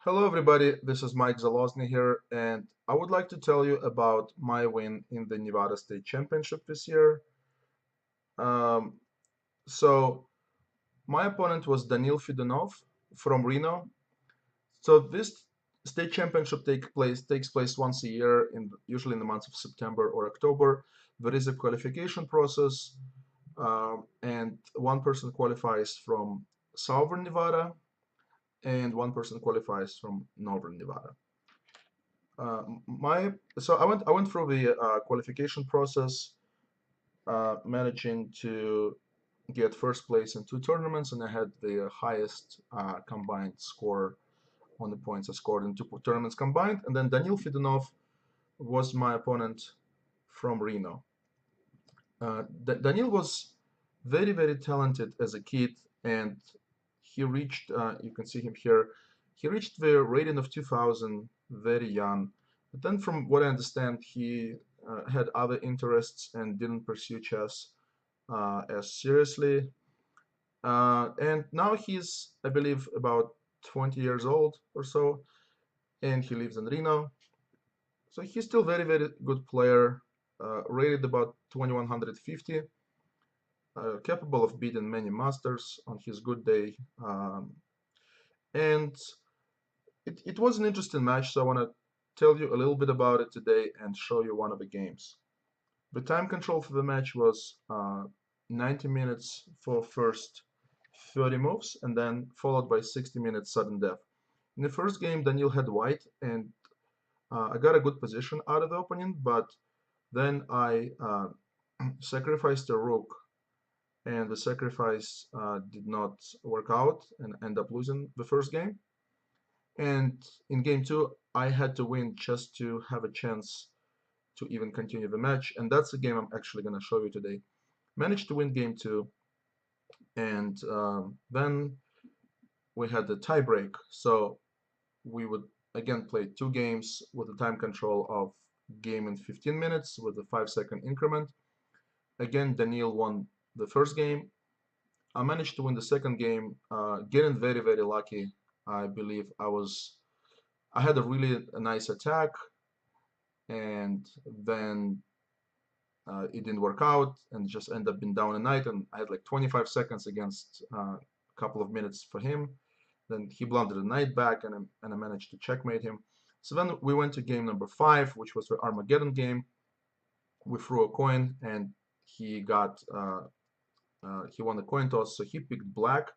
Hello everybody, this is Mike Zaloznyy here, and I would like to tell you about my win in the Nevada State Championship this year. Um, so my opponent was Danil Fedunov from Reno. So this state championship takes place once a year, usually in the months of September or October. There is a qualification process, and one person qualifies from Southern Nevada, and one person qualifies from Northern Nevada. My so I went through the qualification process, managing to get first place in two tournaments, and I had the highest combined score on the points I scored in two tournaments combined. And then Danil Fedunov was my opponent from Reno. Danil was very talented as a kid, and he reached. You can see him here. He reached the rating of 2000 very young. But then, from what I understand, he had other interests and didn't pursue chess as seriously. And now he's, I believe, about 20 years old or so, and he lives in Reno. So he's still very good player, rated about 2150, capable of beating many masters on his good day. And it was an interesting match, so I want to tell you a little bit about it today and show you one of the games. The time control for the match was 90 minutes for first 30 moves, and then followed by 60 minutes sudden death. In the first game, Daniil had white, and I got a good position out of the opening, but then I sacrificed a rook, and the sacrifice did not work out and end up losing the first game. And in game two, I had to win just to have a chance to even continue the match. And that's the game I'm actually going to show you today. Managed to win game two, and then we had the tiebreak. So we would again play two games with the time control of game in 15 minutes with a 5-second increment. Again, Daniil won the first game. I managed to win the second game, getting very lucky. I believe I had a really nice attack, and then it didn't work out and just ended up being down a knight, and I had like 25 seconds against a couple of minutes for him. Then he blundered a knight back, and I managed to checkmate him. So then we went to game number 5, which was the Armageddon game. We threw a coin, and he won the coin toss, so he picked black.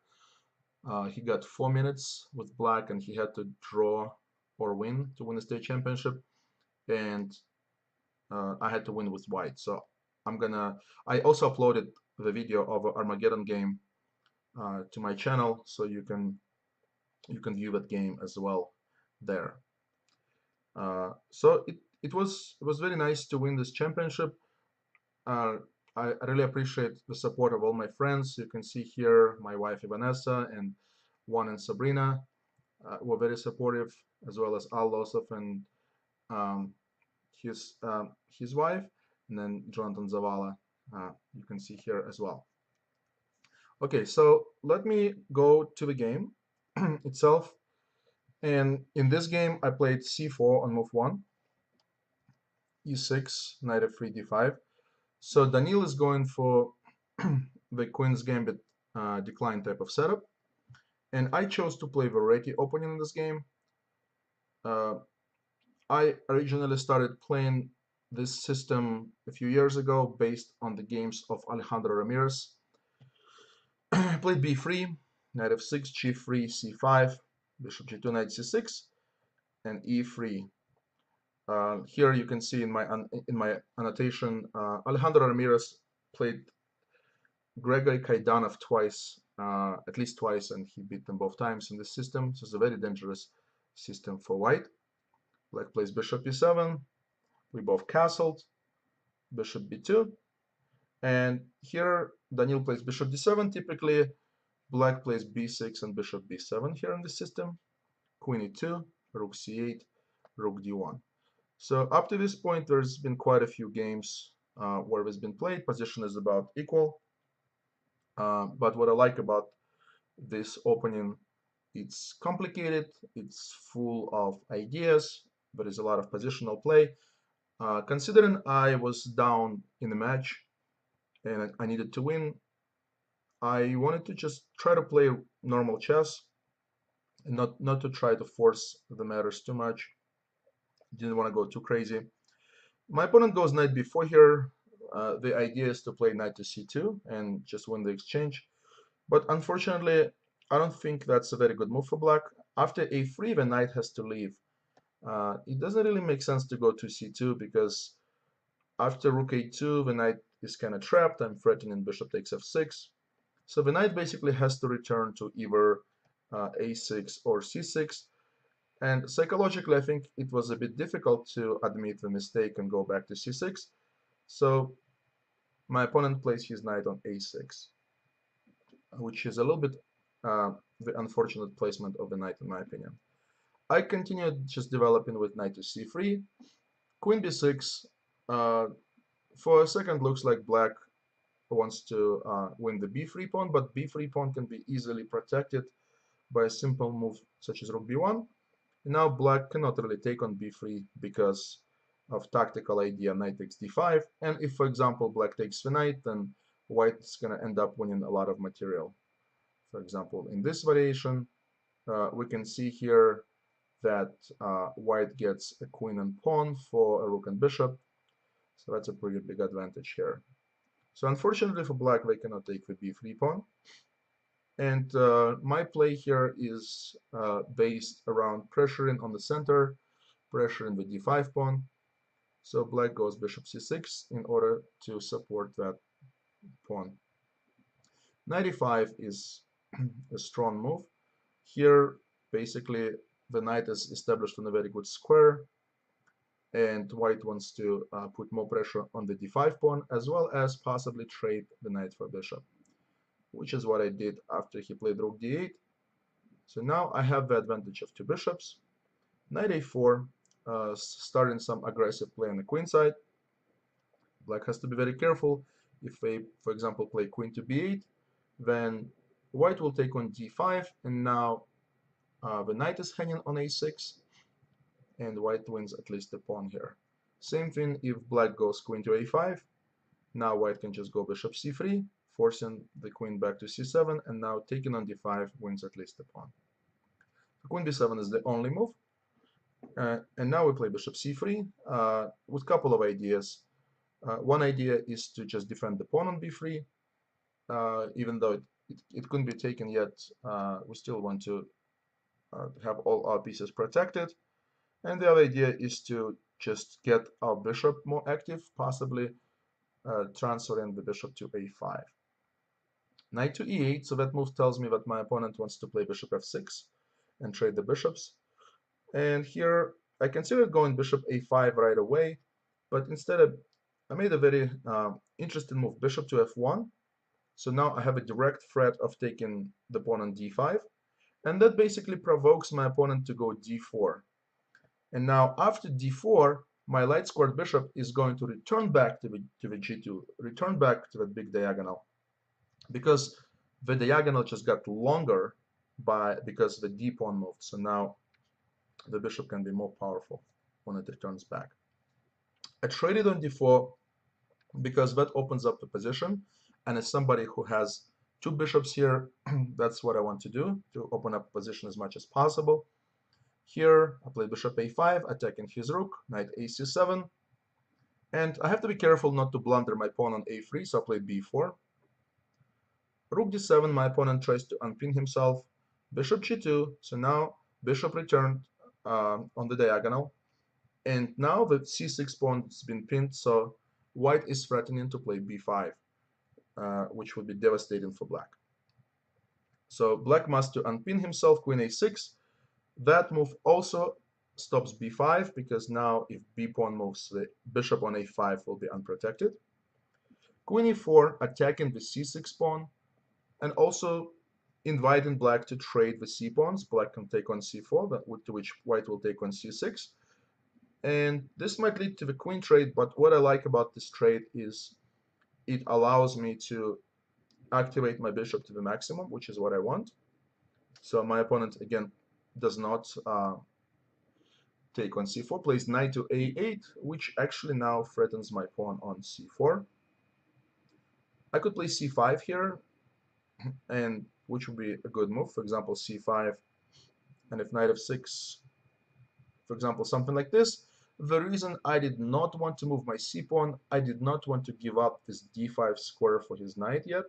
He got 4 minutes with black, and he had to draw or win to win the state championship. And I had to win with white. So I also uploaded the video of Armageddon game to my channel, so you can view that game as well there. So it was very nice to win this championship. Uh, I really appreciate the support of all my friends. You can see here my wife Vanessa and Juan and Sabrina were very supportive, as well as Al Losov and um, his wife, and then Jonathan Zavala. You can see here as well. Okay, so let me go to the game itself. And in this game, I played c4 on move 1, e6, knight f3, d5. So Daniil is going for the Queen's Gambit decline type of setup. And I chose to play the Reti opening in this game. I originally started playing this system a few years ago based on the games of Alejandro Ramirez. Played b3, knight f6, g3, c5, bishop g2, knight c6, and e3. Here you can see in my annotation, Alejandro Ramirez played Gregory Kaidanov twice, at least twice, and he beat them both times in this system. So it's a very dangerous system for white. Black plays bishop e7. We both castled. Bishop b2. And here Daniil plays bishop d7. Typically, black plays b6 and bishop b7 here in the system. Queen e2, rook c8, rook d1. So up to this point, there's been quite a few games where it's been played. Position is about equal. But what I like about this opening It's complicated, it's full of ideas, there is a lot of positional play. Considering I was down in the match and I needed to win, I wanted to just try to play normal chess and not to try to force the matters too much. Didn't want to go too crazy. My opponent goes knight b4 here. The idea is to play knight to c2 and just win the exchange. But unfortunately, I don't think that's a very good move for black. After a3, the knight has to leave. It doesn't really make sense to go to c2 because after rook a2, the knight is kind of trapped. I'm threatening bishop takes f6. So the knight basically has to return to either a6 or c6. And psychologically, I think it was a bit difficult to admit the mistake and go back to c6. So my opponent plays his knight on a6, which is a little bit the unfortunate placement of the knight, in my opinion. I continued just developing with knight to c3, queen b6. For a second, looks like black wants to win the b3 pawn, but b3 pawn can be easily protected by a simple move such as rook b1. Now black cannot really take on b3 because of tactical idea knight takes d5. And if, for example, black takes the knight, then white is going to end up winning a lot of material. For example, in this variation, we can see here that white gets a queen and pawn for a rook and bishop. So that's a pretty big advantage here. So unfortunately for black, they cannot take the b3 pawn. And my play here is based around pressuring on the center, pressuring the d5 pawn. So black goes bishop c6 in order to support that pawn. Knight e5 is a strong move. Here, basically, the knight is established on a very good square, and white wants to put more pressure on the d5 pawn, as well as possibly trade the knight for bishop, which is what I did after he played rook d8. So now I have the advantage of two bishops. Knight a4, starting some aggressive play on the queen side. Black has to be very careful. If they, for example, play queen to b8, then white will take on d5, and now the knight is hanging on a6, and white wins at least the pawn here. Same thing if black goes queen to a5. Now white can just go bishop c3, forcing the queen back to c7, and now taking on d5 wins at least the pawn. Queen b7 is the only move. And now we play bishop c3 with a couple of ideas. One idea is to just defend the pawn on b3, even though it couldn't be taken yet. We still want to have all our pieces protected. And the other idea is to just get our bishop more active, possibly transferring the bishop to a5. Knight to e8, so that move tells me that my opponent wants to play bishop f6 and trade the bishops. And here I considered going bishop a5 right away, but instead I made a very interesting move, bishop to f1. So now I have a direct threat of taking the pawn on d5, and that basically provokes my opponent to go d4. And now after d4, my light squared bishop is going to return back to the g2, return back to that big diagonal, because the diagonal just got longer because the d pawn moved. So now the bishop can be more powerful when it returns back. I traded on d4 because that opens up the position, and as somebody who has two bishops here, that's what I want to do, to open up position as much as possible. Here I play bishop a5, attacking his rook, knight ac7, and I have to be careful not to blunder my pawn on a3, so I play b4. Rook d7, my opponent tries to unpin himself, bishop g2, so now bishop returned on the diagonal, and now the c6 pawn has been pinned, so white is threatening to play b5, which would be devastating for black. So black must to unpin himself, queen a6. That move also stops b5, because now if b pawn moves, the bishop on a5 will be unprotected. Queen e4, attacking the c6 pawn, and also inviting black to trade the c pawns. Black can take on c4, to which white will take on c6. And this might lead to the queen trade, but what I like about this trade is it allows me to activate my bishop to the maximum, which is what I want. So my opponent again does not take on c4, plays knight to a8, which actually now threatens my pawn on c4. I could play c5 here, and which would be a good move. For example, c5, and if knight f6, for example, something like this. The reason I did not want to move my c-pawn, I did not want to give up this d5 square for his knight yet.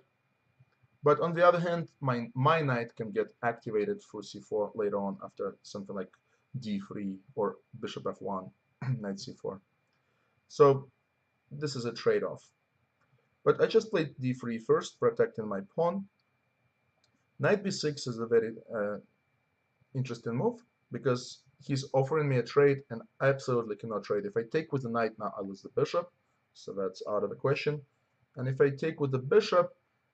But on the other hand, my knight can get activated through c4 later on after something like d3 or bishop f1, knight c4. So this is a trade-off. But I just played d3 first, protecting my pawn. Knight b6 is a very interesting move because he's offering me a trade and I absolutely cannot trade. If I take with the knight now, I lose the bishop, so that's out of the question. And if I take with the bishop,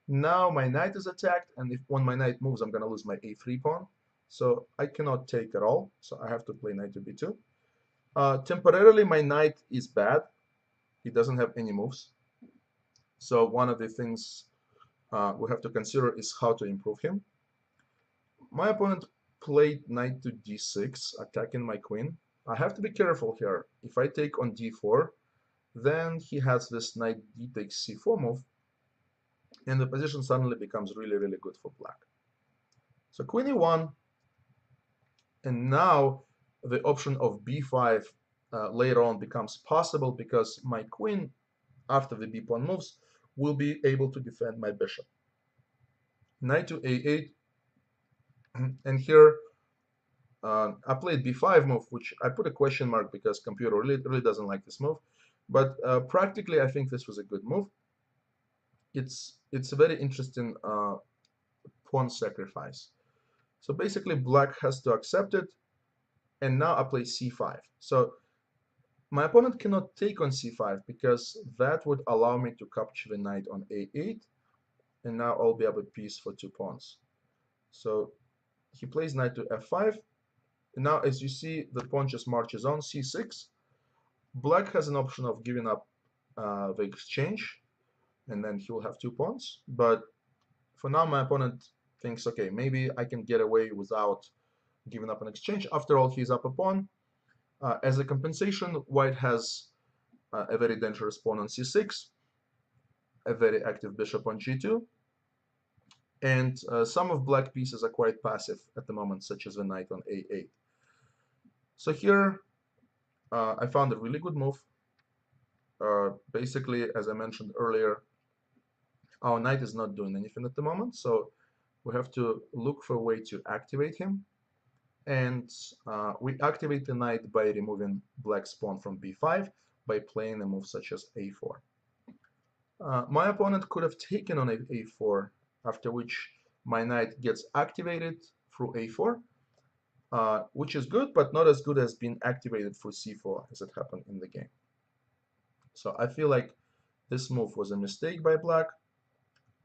now my knight is attacked, and if when my knight moves, I'm going to lose my a3 pawn. So I cannot take at all, so I have to play knight to b2. Temporarily, my knight is bad. He doesn't have any moves. So one of the things we have to consider is how to improve him. My opponent played knight to d6, attacking my queen. I have to be careful here. If I take on d4, then he has this knight d takes c4 move, and the position suddenly becomes really, really good for black. So queen e1, and now the option of b5 later on becomes possible because my queen, after the b pawn moves, will be able to defend my bishop. Knight to a8, and here I played b5 move, which I put a question mark because computer really doesn't like this move. But practically, I think this was a good move. It's a very interesting pawn sacrifice. So basically, black has to accept it, and now I play c5. So my opponent cannot take on c5 because that would allow me to capture the knight on a8, and now I'll be able to piece for 2 pawns. So he plays knight to f5. And now, as you see, the pawn just marches on c6. Black has an option of giving up the exchange, and then he'll have 2 pawns. But for now, my opponent thinks, okay, maybe I can get away without giving up an exchange. After all, he's up a pawn. As a compensation, white has a very dangerous pawn on c6, a very active bishop on g2, and some of black pieces are quite passive at the moment, such as the knight on a8. So here, I found a really good move. Basically, as I mentioned earlier, our knight is not doing anything at the moment, so we have to look for a way to activate him. And we activate the knight by removing black's pawn from b5 by playing a move such as a4. My opponent could have taken on a4, after which my knight gets activated through a4, which is good, but not as good as being activated through c4 as it happened in the game. So I feel like this move was a mistake by black.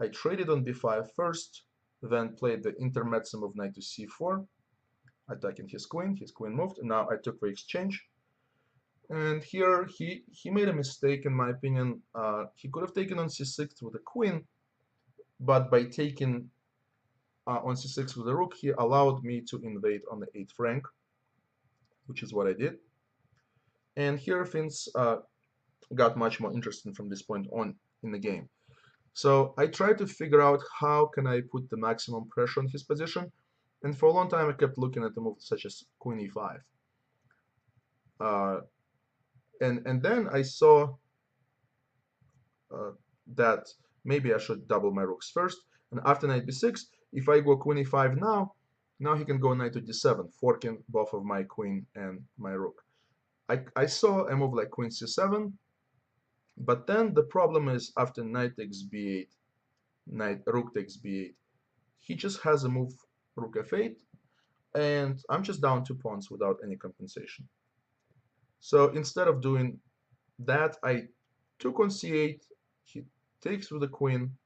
I traded on b5 first, then played the intermezzo move knight to c4, attacking his queen moved, and now I took the exchange. And here he made a mistake, in my opinion. He could have taken on c6 with the queen, but by taking on c6 with the rook, he allowed me to invade on the 8th rank, which is what I did. And here things got much more interesting from this point on in the game. So I tried to figure out how can I put the maximum pressure on his position, and for a long time I kept looking at the moves such as queen e5. And then I saw that maybe I should double my rooks first, and after knight b6, if I go queen e5 now he can go knight to d7, forking both of my queen and my rook. I saw a move like queen c7, but then the problem is after knight takes b8, rook takes b8, he just has a move rook f8, and I'm just down 2 pawns without any compensation. So instead of doing that, I took on c8, he takes with the queen,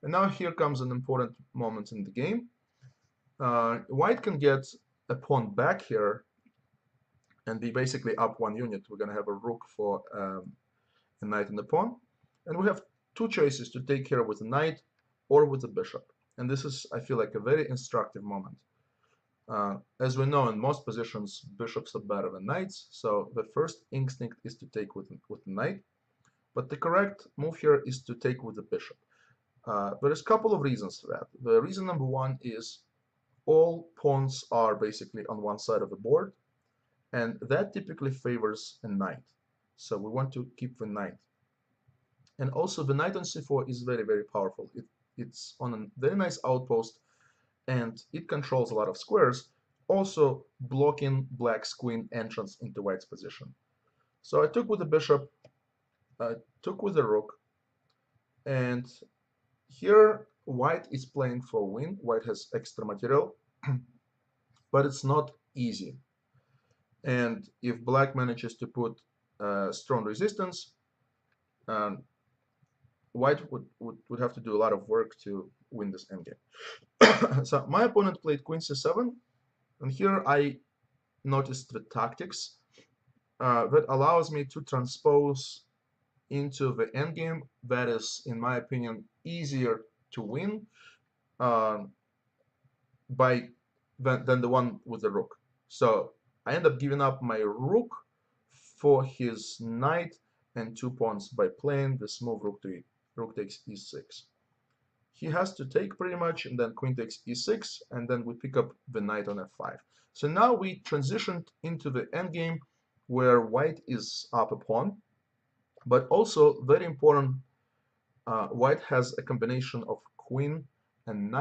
and now here comes an important moment in the game. White can get a pawn back here and be basically up 1 unit. We're going to have a rook for a knight and a pawn, and we have 2 choices to take here with the knight or with the bishop. And this is, I feel like, a very instructive moment. As we know, in most positions, bishops are better than knights, so the first instinct is to take with the knight, but the correct move here is to take with the bishop. There's a couple of reasons for that. The reason number one is all pawns are basically on one side of the board, and that typically favors a knight. So we want to keep the knight. And also the knight on c4 is very, very powerful. It's on a very nice outpost, and it controls a lot of squares, also blocking black's queen entrance into white's position. So I took with the bishop, I took with the rook, and here white is playing for win. White has extra material, but it's not easy. And if black manages to put strong resistance, um, white would have to do a lot of work to win this endgame. So my opponent played queen c7, and here I noticed the tactics that allows me to transpose into the endgame that is, in my opinion, easier to win uh, than the one with the rook. So I end up giving up my rook for his knight and 2 pawns by playing this move rook takes e6. He has to take pretty much, and then queen takes e6, and then we pick up the knight on f5. So now we transitioned into the endgame where white is up a pawn, but also very important, white has a combination of queen and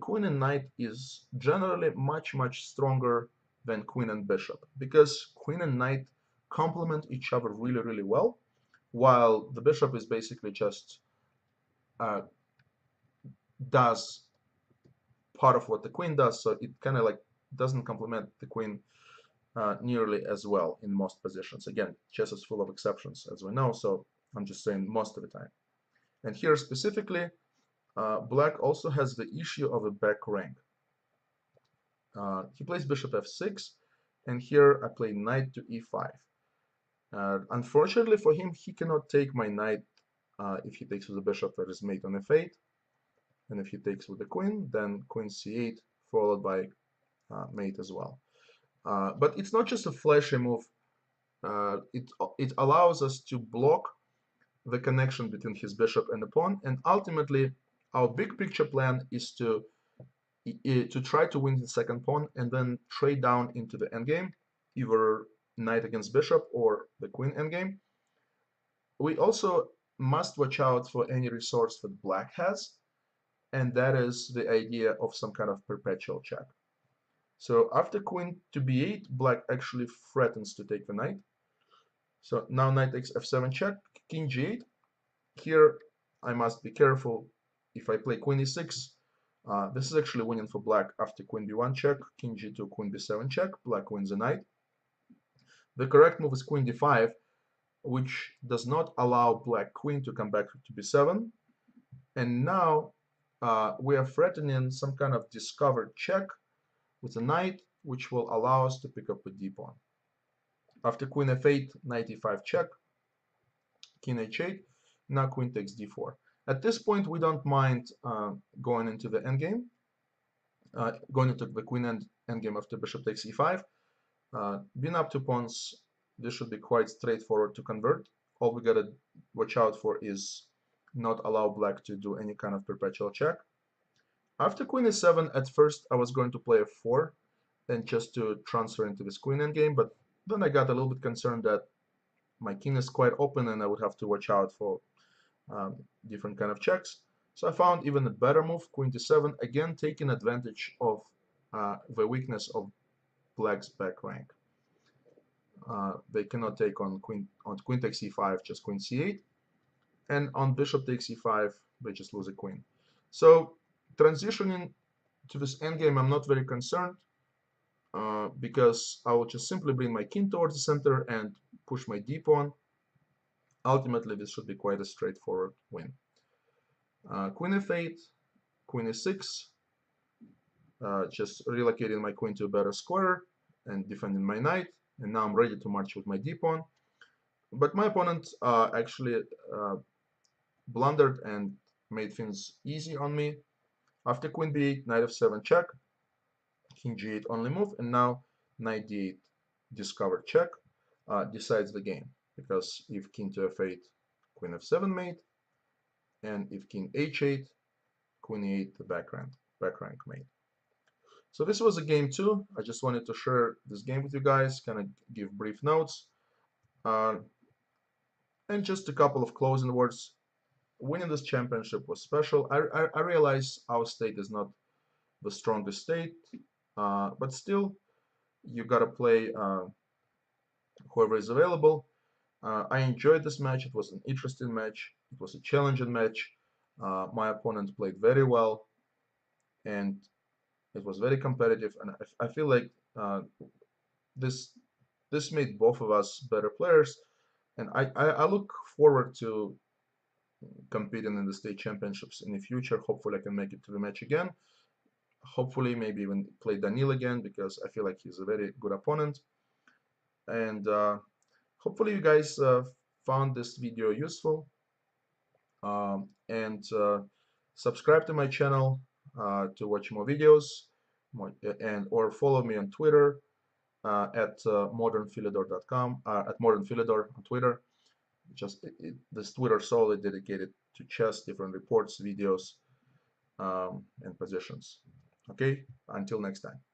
queen and knight is generally much, much stronger than queen and bishop, because queen and knight complement each other really, really well, while the bishop is basically just uh, does part of what the queen does, so it kind of like doesn't complement the queen nearly as well in most positions. Again, chess is full of exceptions, as we know, so I'm just saying most of the time. And here specifically, black also has the issue of a back rank. He plays bishop f6, and here I play knight to e5. Unfortunately for him, he cannot take my knight if he takes with the bishop that is mate on f8. And if he takes with the queen, then queen c8, followed by mate as well. But it's not just a flashy move. It allows us to block the connection between his bishop and the pawn, and ultimately our big picture plan is to try to win the second pawn and then trade down into the endgame, either knight against bishop or the queen endgame. We also must watch out for any resource that black has, and that is the idea of some kind of perpetual check. So after queen to b8, black actually threatens to take the knight. So now knight takes f7 check, king g8. Here I must be careful. If I play queen e6, this is actually winning for black after queen b1 check, king g2, queen b7 check, black wins the knight. The correct move is queen d5, which does not allow black queen to come back to b7. And now we are threatening some kind of discovered check with a knight, which will allow us to pick up a d pawn. After queen f8, knight e5 check, king h8, now queen takes d4. At this point, we don't mind going into the endgame, going into the queen endgame after bishop takes e5. Being up 2 pawns, this should be quite straightforward to convert. All we gotta watch out for is not allow black to do any kind of perpetual check. After queen e7, at first I was going to play f4 and just to transfer into this queen endgame, but then I got a little bit concerned that my king is quite open and I would have to watch out for different kind of checks. So I found even a better move, queen d7, again taking advantage of the weakness of black's back rank. They cannot take on queen takes e5, just queen c8, and on bishop takes e5, they just lose a queen. So transitioning to this endgame, I'm not very concerned because I will just simply bring my king towards the center and push my d pawn. Ultimately, this should be quite a straightforward win. Queen f8, queen e6, just relocating my queen to a better square and defending my knight. And now I'm ready to march with my d pawn. But my opponent actually blundered and made things easy on me. After queen b8, knight f7 check. king g8 only move, and now knight d8 discovered check decides the game, because if king to f8, queen f7 mate, and if king h8, queen e8, the back rank mate. So this was a game two. I just wanted to share this game with you guys, kind of give brief notes, uh, and just a couple of closing words. Winning this championship was special. I realize our state is not the strongest state, but still, you gotta play whoever is available. I enjoyed this match. It was an interesting match. It was a challenging match. My opponent played very well, and it was very competitive. And I feel like this this made both of us better players. And I look forward to competing in the state championships in the future. Hopefully, I can make it to the match again. Hopefully, maybe even play Danil again, because I feel like he's a very good opponent. And hopefully, you guys found this video useful. And subscribe to my channel to watch more videos, and or follow me on Twitter at modernphilidor.com, at modernphilidor on Twitter. Just this Twitter solely dedicated to chess, different reports, videos, and positions. Okay, until next time.